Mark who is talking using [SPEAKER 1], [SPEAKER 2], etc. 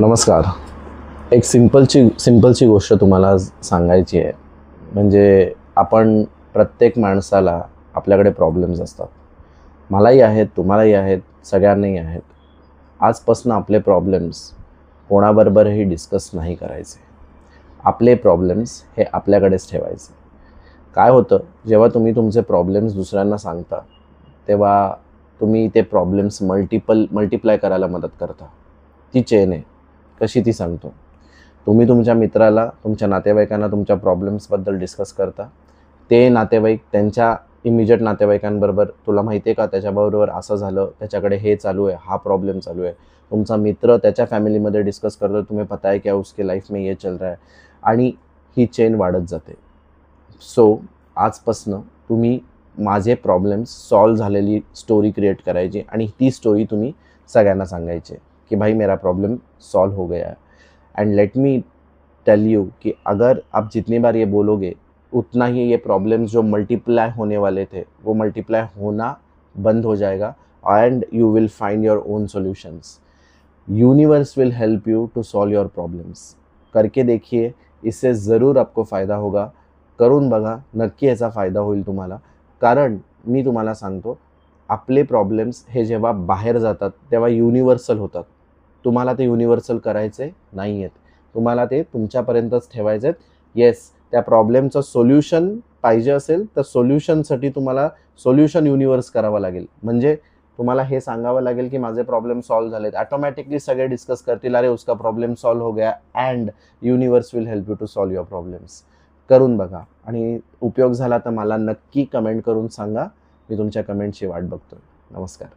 [SPEAKER 1] नमस्कार. एक सिंपलची गोष्ट तुम्हाला आज सांगायची आहे. म्हणजे आपण प्रत्येक माणसाला आपल्याकडे प्रॉब्लेम्स असतात. मलाही आहेत, तुम्हालाही आहेत, सगळ्यांनाही आहेत. आजपासून आपले प्रॉब्लेम्स कोणाबरोबरही डिस्कस नाही करायचे. आपले प्रॉब्लेम्स हे आपल्याकडेच ठेवायचे. काय होतं, जेव्हा तुम्ही तुमचे प्रॉब्लेम्स दुसऱ्यांना सांगता, तेव्हा तुम्ही ते प्रॉब्लेम्स मल्टिप्लाय करायला मदत करता. ती चेन आहे. कशी ती सांगतो. तुम्ही तुमच्या मित्राला, तुमच्या नातेवाईकांना तुमच्या प्रॉब्लेम्सबद्दल डिस्कस करता. ते नातेवाईक त्यांच्या इमिजिएट नातेवाईकांबरोबर, तुला माहिती आहे का त्याच्याबरोबर असं झालं, त्याच्याकडे हे चालू आहे, हा प्रॉब्लेम चालू आहे. तुमचा मित्र त्याच्या फॅमिलीमध्ये डिस्कस करतो, तुम्हें पता है क्या उसके लाईफ में ये चल रहा है. आणि ही चेन वाढत जाते. सो आजपासनं तुम्ही माझे प्रॉब्लेम्स सॉल्व झालेली स्टोरी क्रिएट करायची आणि ती स्टोरी तुम्ही सगळ्यांना सांगायची कि भाई मेरा प्रॉब्लम सॉल्व हो गया है. And let me tell you कि अगर आप जितनी बार ये बोलोगे, उतना ही ये प्रॉब्लम्स जो मल्टीप्लाई होने वाले थे वो मल्टीप्लाई होना बंद हो जाएगा and you will find your own solutions. Universe will help you to solve your problems. करके देखिए, इससे ज़रूर आपको फ़ायदा होगा. करून बघा, नक्की याचा फायदा होईल तुम्हाला. कारण मी तुम्हाला सांगतो, आपले प्रॉब्लेम्स हे जेव्हा बाहेर जातात तेव्हा युनिव्हर्सल होतात. तुम्हाला ते युनिव्हर्सल करायचे नाही आहेत. तुम्हाला ते तुमच्यापर्यंतच ठेवायचे आहेत. येस, त्या प्रॉब्लेमचं सोल्युशन पाहिजे असेल तर सोल्युशनसाठी तुम्हाला सोल्युशन युनिव्हर्स करावं लागेल. म्हणजे तुम्हाला हे सांगावं लागेल की माझे प्रॉब्लेम सॉल्व झालेत. ऑटोमॅटिकली सगळे डिस्कस करतील, अरे उसका प्रॉब्लेम सॉल्व हो गया and universe will help you to solve your problems. करून बघा आणि उपयोग झाला तर मला नक्की कमेंट करून सांगा. मी तुमच्या कमेंटची वाट बघतोय. नमस्कार.